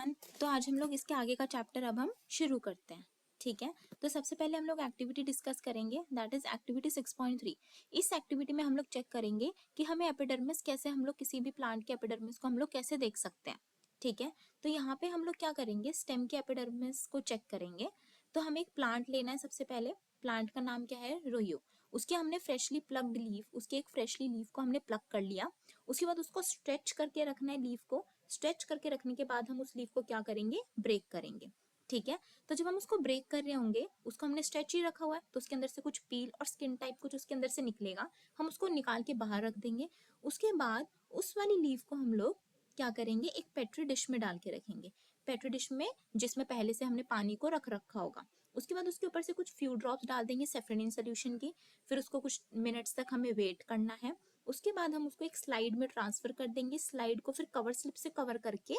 Everyone. तो आज हम लोग इसके आगे का चैप्टर अब हम शुरू करते हैं। ठीक है, तो सबसे पहले हम लोग एक्टिविटी डिस्कस करेंगे, दैट इज एक्टिविटी 6.3। इस एक्टिविटी में हम लोग चेक करेंगे कि हमें एपिडर्मिस कैसे, हम लोग किसी भी प्लांट के एपिडर्मिस को हम लोग कैसे देख सकते हैं। ठीक है, तो यहाँ पे हम लोग क्या करेंगे, स्टेम के एपिडर्मिस को चेक करेंगे। तो हमें एक प्लांट लेना है। सबसे पहले प्लांट का नाम क्या है, रोयो। उसके हमने फ्रेशली प्लग्ड लीफ, उसके एक फ्रेशली लीफ को हमने प्लग कर लिया। उसके बाद उसको स्ट्रेच करके रखना है लीफ को। स्ट्रेच करके रखने के बाद हम उस लीफ को क्या करेंगे, ब्रेक करेंगे। ठीक है, तो जब हम उसको ब्रेक कर रहे होंगे, उसको हमने स्ट्रेच ही रखा हुआ है तो उसके अंदर से कुछ पील और स्किन टाइप कुछ उसके अंदर से निकलेगा, हम उसको निकाल के बाहर रख देंगे। उसके बाद उस वाली लीफ को हम लोग क्या करेंगे, एक पेट्री डिश में डाल के रखेंगे। पेट्री डिश में जिसमें पहले से हमने पानी को रख रखा होगा। उसके बाद उसके ऊपर से कुछ फ्यू ड्रॉप्स डाल देंगे सेफ्रोनिन सोल्यूशन की। फिर उसको कुछ मिनट्स तक हमें वेट करना है। उसके बाद हम उसको एक स्लाइड में ट्रांसफर कर देंगे। स्लाइड को फिर कवर स्लिप से कवर करके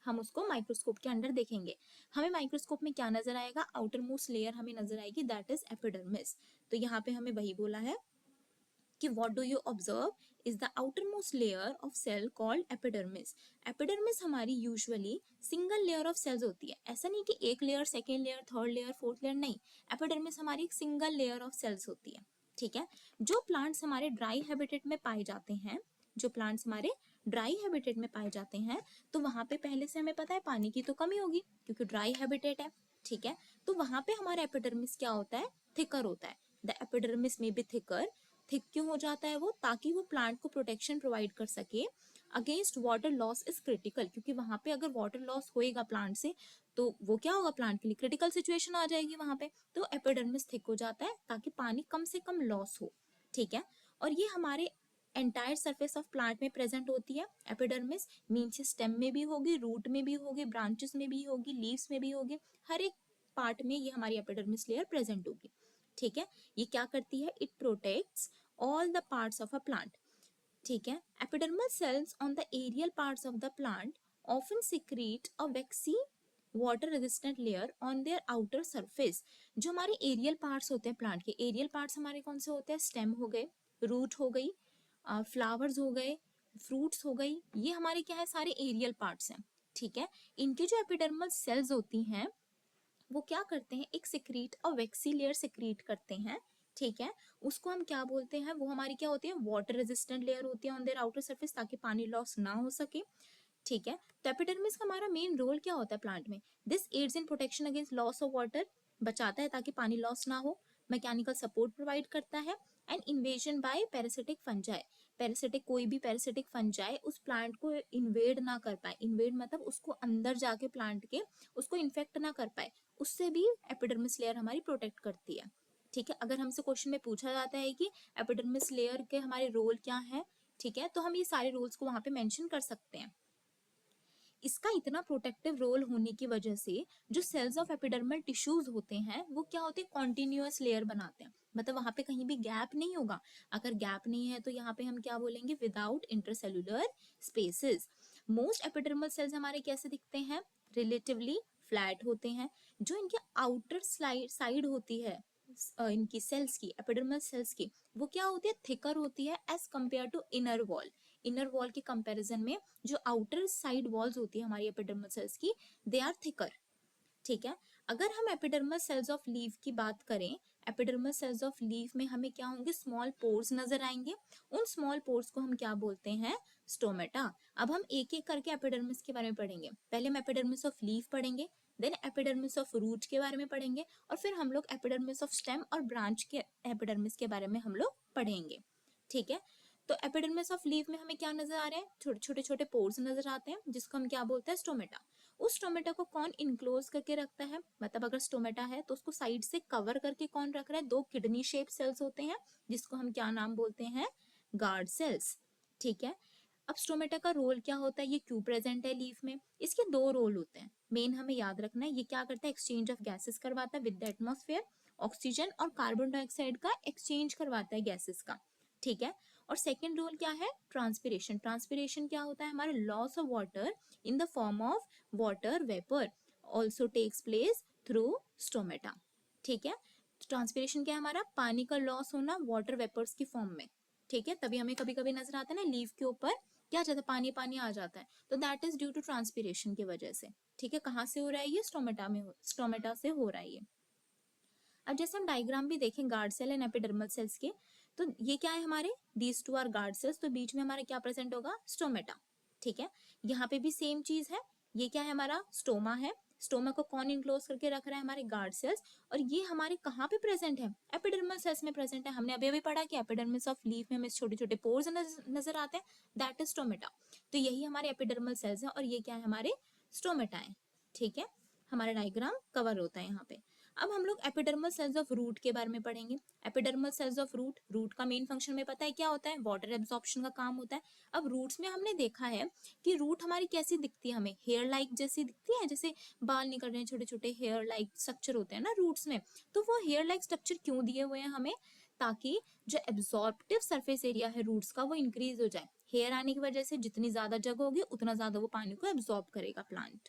हम उसको माइक्रोस्कोप के अंदर देखेंगे। हमें माइक्रोस्कोप में क्या नजर आएगा, आउटर मोस्ट लेयर हमें नजर आएगी, दैट इज एपिडर्मिस। तो यहाँ पे हमें वही बोला है कि what do you observe is the outermost layer of cell called epidermis। Epidermis हमारी usually single layer of cells होती है। ऐसा नहीं कि एक layer, second layer, third layer, fourth layer, नहीं। एपिडर्मिस हमारी एक सिंगल लेयर ऑफ सेल्स होती है। ठीक है, जो प्लांट्स हमारे ड्राई हैबिटेट में पाए जाते हैं, जो प्लांट्स हमारे ड्राई हैबिटेट में पाए जाते हैं, तो वहां पे पहले से हमें पता है पानी की तो कमी होगी क्योंकि ड्राई हैबिटेट है। ठीक है, तो वहां पे हमारा एपिडर्मिस क्या होता है, थिकर होता है। द एपिडर्मिस में बी थिकर। थिक क्यों हो जाता है वो, ताकि वो प्लांट को प्रोटेक्शन प्रोवाइड कर सके against water loss is critical. क्योंकि वहां पे अगर वाटर लॉस होएगा प्लांट से तो वो क्या होगा, प्लांट के लिए क्रिटिकल सिचुएशन आ जाएगी वहां पे। तो एपिडर्मिस थिक हो जाता है ताकि पानी कम से कम लॉस हो। ठीक है, और ये हमारे एंटायर सरफेस ऑफ प्लांट में प्रेजेंट होती है। एपिडर्मिस मीन्स स्टेम में भी होगी, रूट में भी होगी, ब्रांचेस में भी होगी, लीव्स में भी होगी, हर एक पार्ट में ये हमारी एपिडर्मिस लेयर प्रेजेंट होगी। ठीक है, ये क्या करती है, it protects all the parts of a plant. ठीक है, epidermal cells on the aerial parts of the plant often secrete a waxy water resistant layer on their outer surface. जो हमारे एरियल पार्ट्स होते हैं प्लांट के, aerial parts हमारे कौन से होते हैं, स्टेम हो गए, रूट हो गई, फ्लावर्स हो गए, फ्रूट्स हो गई, ये हमारे क्या है, सारे एरियल पार्ट्स हैं। ठीक है, इनके जो एपिडर्मल सेल्स होती हैं वो क्या करते हैं, एक सिक्रीट और वैक्सी लेयर सिक्रीट करते हैं। ठीक है, उसको हम क्या बोलते हैं, वो हमारी क्या होती है, वाटर रेजिस्टेंट लेयर होती है ऑन देयर आउटर सरफेस, ताकि पानी लॉस ना हो सके। ठीक है, तो एपिडर्मिस का हमारा मेन रोल क्या होता है प्लांट में, this aids in protection against loss of water, बचाता है ताकि पानी लॉस ना हो। मैकेनिकल सपोर्ट प्रोवाइड करता है and invasion by parasitic fungi. Parasitic, कोई भी पैरासिटिक फंजाई उस प्लांट को इन्वेड ना कर पाए। इन्वेड मतलब उसको अंदर जाके प्लांट के उसको इन्फेक्ट ना कर पाए, उससे भी एपिडर्मिस लेयर हमारी प्रोटेक्ट करती है। ठीक है, अगर हमसे क्वेश्चन में पूछा जाता है कि एपिडर्मिस लेयर के हमारे रोल क्या है, ठीक है, तो हम ये सारे रोल्स को वहां पे मेंशन कर सकते हैं। इसका इतना प्रोटेक्टिव रोल होने की वजह से जो सेल्स ऑफ एपिडर्मल टिश्यूज होते हैं वो क्या होते हैं, कॉन्टिन्यूअस लेयर बनाते हैं। मतलब वहां पे कहीं भी गैप नहीं होगा। अगर गैप नहीं है तो यहाँ पे हम क्या बोलेंगे, without intercellular spaces. Most epidermal cells हमारे कैसे दिखते हैं, रिलेटिवली फ्लैट होते हैं। जो इनके आउटर साइड होती है इनकी सेल्स की, एपिडर्मल सेल्स की, वो क्या होती है, थिकर होती है as compare to inner wall. Inner wall के कंपैरिजन में जो आउटर साइड वॉल्स होती है हमारी एपिडर्मल सेल्स की, दे आर थिकर। ठीक है, अगर हम एपिडर्मल सेल्स ऑफ लीफ की बात करें, एपिडर्मल सेल्स ऑफ लीफ में हमें क्या होंगे, स्मॉल पोर्स नजर आएंगे। उन स्मॉल पोर्स को हम क्या बोलते हैं, स्टोमेटा। अब हम एक एक करके एपिडर्मिस के बारे में पढ़ेंगे। पहले हम एपिडर्मिस ऑफ लीफ पढ़ेंगे, देन एपिडर्मिस ऑफ रूट के बारे में पढ़ेंगे, और फिर हम लोग एपिडर्मिस ऑफ स्टेम और ब्रांच के एपिडर्मिस के बारे में हम लोग पढ़ेंगे। ठीक है, तो एपिडर्मिस ऑफ लीफ में हमें क्या नजर आ रहे हैं, छोटे छोटे छोटे पोर्स नजर आते हैं जिसको हम क्या बोलते हैं, स्टोमेटा। उस स्टोमेटा को कौन इनक्लोज करके रखता है, मतलब अगर स्टोमेटा है तो उसको साइड से कवर करके कौन रख रहा है, दो किडनी शेप सेल्स होते हैं जिसको हम क्या नाम बोलते हैं, गार्ड सेल्स। ठीक है, अब स्टोमेटा का रोल क्या होता है, ये क्यों प्रेजेंट है लीफ में, इसके दो रोल होते हैं। मेन हमें याद रखना है, ये क्या करता है, एक्सचेंज ऑफ गैसेस करवाता है विद द एटमॉस्फेयर। ऑक्सीजन और कार्बन डाइऑक्साइड का एक्सचेंज करवाता है गैसेस का। ठीक है, और सेकेंड रोल क्या है, ट्रांसपिरेशन। ट्रांसपिरेशन क्या होता है, हमारे loss of water in the form of water vapour also takes place through stomata. ठीक है, ट्रांसपिरेशन क्या है, हमारा पानी का लॉस होना वाटर वेपर्स की फॉर्म में। ठीक है, तभी हमें कभी कभी नजर आता है ना लीफ के ऊपर क्या जाता है, पानी पानी आ जाता है, तो that is due to transpiration की वजह से। ठीक है, कहाँ से हो रहा है ये, स्टोमेटा से हो रहा है ये। अब जैसे हम डायग्राम भी देखें guard cell and epidermal cells के, तो ये क्या है हमारे, these two are guard cells, तो बीच में हमारा क्या प्रेजेंट होगा, स्टोमेटा। ठीक है, यहाँ पे भी सेम चीज है, ये क्या है हमारा स्टोमा है, स्टोमा को कौन इनक्लोज करके रख रहा है, हमारे गार्ड सेल्स, और ये हमारे कहाँ पे प्रेजेंट है, एपिडर्मल सेल्स में प्रेजेंट है। हमने अभी अभी पढ़ा कि एपिडर्मिस ऑफ लीफ में हमें छोटे छोटे पोर्स नजर आते हैं, दैट इज स्टोमेटा। तो यही हमारे एपिडर्मल सेल्स है और ये क्या है, हमारे स्टोमेटा है। ठीक है, हमारा डायग्राम कवर होता है यहाँ पे। अब हम लोग एपिडर्मल सेल्स ऑफ रूट के बारे में पढ़ेंगे। Epidermal cells of root, root का मेन फंक्शन में पता है क्या होता है, वाटर एब्जॉर्प्शन का काम होता है। अब रूट्स में हमने देखा है कि रूट हमारी कैसी दिखती है, हमें हेयर लाइक जैसी दिखती है, जैसे बाल निकल रहे हैं, छोटे छोटे हेयर लाइक स्ट्रक्चर होते हैं ना रूट्स में। तो वो हेयर लाइक स्ट्रक्चर क्यों दिए हुए हैं हमें, ताकि जो एब्जॉर्प्टिव सरफेस एरिया है रूट्स का वो इंक्रीज हो जाए। हेयर आने की वजह से जितनी ज्यादा जगह होगी उतना ज्यादा वो पानी को एब्जॉर्ब करेगा प्लांट।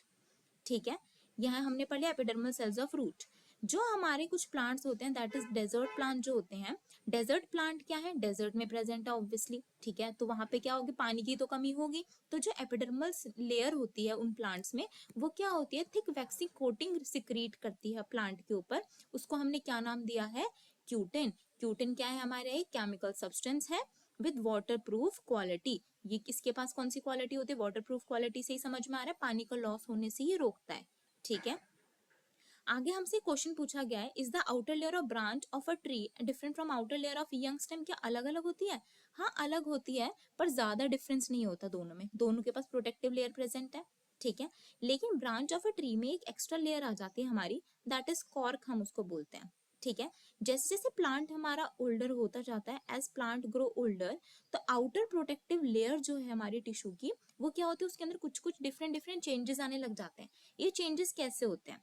ठीक है, यहाँ हमने पढ़ लिया एपिडर्मल सेल्स ऑफ रूट। जो हमारे कुछ प्लांट्स होते हैं दैट इज डेजर्ट प्लांट जो होते हैं, डेजर्ट प्लांट क्या है, डेजर्ट में प्रेजेंट है ऑब्वियसली। ठीक है, तो वहां पे क्या होगी, पानी की तो कमी होगी, तो जो एपिडर्मल लेयर होती है उन प्लांट्स में वो क्या होती है, थिक वैक्सी कोटिंग सिक्रीट करती है प्लांट के ऊपर, उसको हमने क्या नाम दिया है, क्यूटिन। क्यूटिन क्या है हमारे, एक केमिकल सब्सटेंस है विद वाटर प्रूफ क्वालिटी। ये किसके पास कौन सी क्वालिटी होती है, वाटर प्रूफ क्वालिटी से ही समझ में आ रहा है, पानी का लॉस होने से ये रोकता है। ठीक है, आगे हमसे क्वेश्चन पूछा गया है, is the outer layer of branch of a tree different from outer layer of young stem, क्या अलग अलग होती है, हाँ अलग होती है, पर ज्यादा डिफरेंस नहीं होता दोनों में, दोनों के पास प्रोटेक्टिव लेयर प्रेजेंट है। ठीक है, लेकिन ब्रांच ऑफ अ ट्री में एक एक्स्ट्रा लेयर आ जाती है हमारी, दैट इज कॉर्क, हम उसको बोलते हैं। ठीक है, जैसे जैसे प्लांट हमारा ओल्डर होता जाता है, एज प्लांट ग्रो ओल्डर, तो आउटर प्रोटेक्टिव लेयर जो है हमारी टिश्यू की वो क्या होती है, उसके अंदर कुछ कुछ डिफरेंट डिफरेंट चेंजेस आने लग जाते हैं। ये चेंजेस कैसे होते हैं,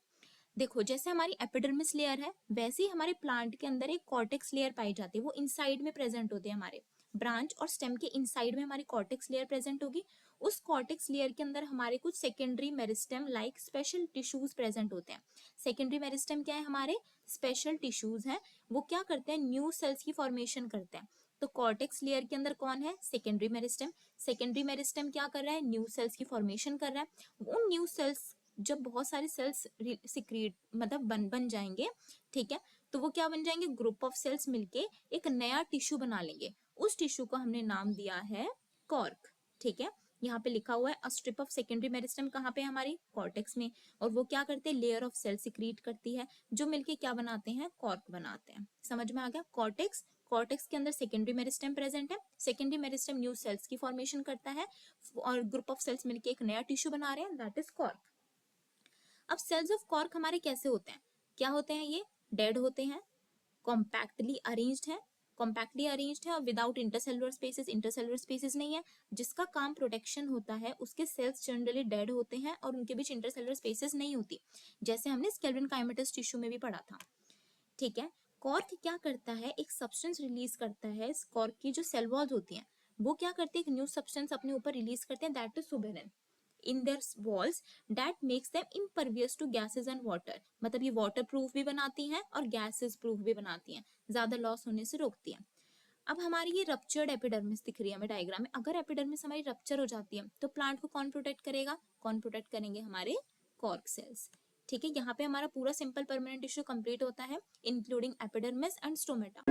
देखो जैसे हमारी एपिडर्मिस लेयर है वैसे ही हमारे प्लांट के अंदर एक कॉर्टेक्स लेयर पाई जाती है, वो इनसाइड में प्रेजेंट होते हैं, हमारे ब्रांच और स्टेम के इनसाइड में हमारी कॉर्टेक्स लेयर प्रेजेंट होगी। उस कॉर्टेक्स लेयर के अंदर हमारे कुछ secondary meristem like special tissues present होते हैं। सेकेंडरी मेरिस्टेम क्या है, हमारे स्पेशल टिश्यूज हैं, वो क्या करते हैं, न्यू सेल्स की फॉर्मेशन करते हैं। तो कॉर्टेक्स लेयर के अंदर कौन है, सेकेंडरी मेरिस्टेम। सेकेंडरी मेरिस्टेम क्या कर रहा है, न्यू सेल्स की फॉर्मेशन कर रहा है। उन न्यू सेल्स जब बहुत सारे सेल्स सिक्रीट मतलब बन जाएंगे, ठीक है, तो वो क्या बन जाएंगे, ग्रुप ऑफ सेल्स मिलके एक नया टिश्यू बना लेंगे। उस टिश्यू को हमने नाम दिया है कॉर्क। ठीक है, यहाँ पे लिखा हुआ है a strip of secondary meristem, कहाँ पे हमारी कॉर्टेक्स में, और वो क्या करते हैं, लेयर ऑफ सेल सिक्रीट करती है जो मिलके क्या बनाते हैं, कॉर्क बनाते हैं। समझ में आ गया, कॉर्टेक्स, कॉर्टेक्स के अंदर सेकेंडरी मेरिस्टेम प्रेजेंट है, सेकेंडरी मेरिस्टेम न्यू सेल्स की फॉर्मेशन करता है और ग्रुप ऑफ सेल्स मिलके एक नया टिश्यू बना रहे हैं, दैट इज कॉर्क। अब सेल्स ऑफ कॉर्क हमारे कैसे होते हैं, क्या होते हैं, ये डेड होते हैं, कॉम्पैक्टली अरेंज्ड है, कॉम्पैक्टली अरेंज्ड है और without intercellular spaces, intercellular spaces नहीं है, जिसका काम प्रोटेक्शन होता है उसके सेल्स जनरली डेड होते हैं और उनके बीच इंटरसेलुलर स्पेसेस नहीं होती, जैसे हमने स्केलेटन काइमेटस टिश्यू में भी पढ़ा था। ठीक है, कॉर्क क्या करता है, एक सब्सटेंस रिलीज करता है, कॉर्क की जो सेल वॉल्स होती हैं वो क्या करते हैं, एक न्यू सब्सटेंस अपने ऊपर रिलीज करते हैं, that is suberin in their walls that makes them impervious to gases and water, मतलब ये वाटर प्रूफ भी बनाती हैं और गैसेस प्रूफ भी बनाती हैं, ज्यादा लॉस होने से रोकती हैं। अब हमारी ये रप्चर्ड एपिडर्मिस दिख रही है हमें डायग्राम में, अगर एपिडर्मिस हमारी रप्चर हो जाती है तो प्लांट को कौन प्रोटेक्ट करेगा, कौन प्रोटेक्ट करेंगे, हमारे कॉर्क सेल्स। ठीक है, यहाँ पे हमारा पूरा सिंपल परमानेंट टिश्यू कंप्लीट होता है इंक्लूडिंग एपिडर्मिस एंड स्टोमेटा।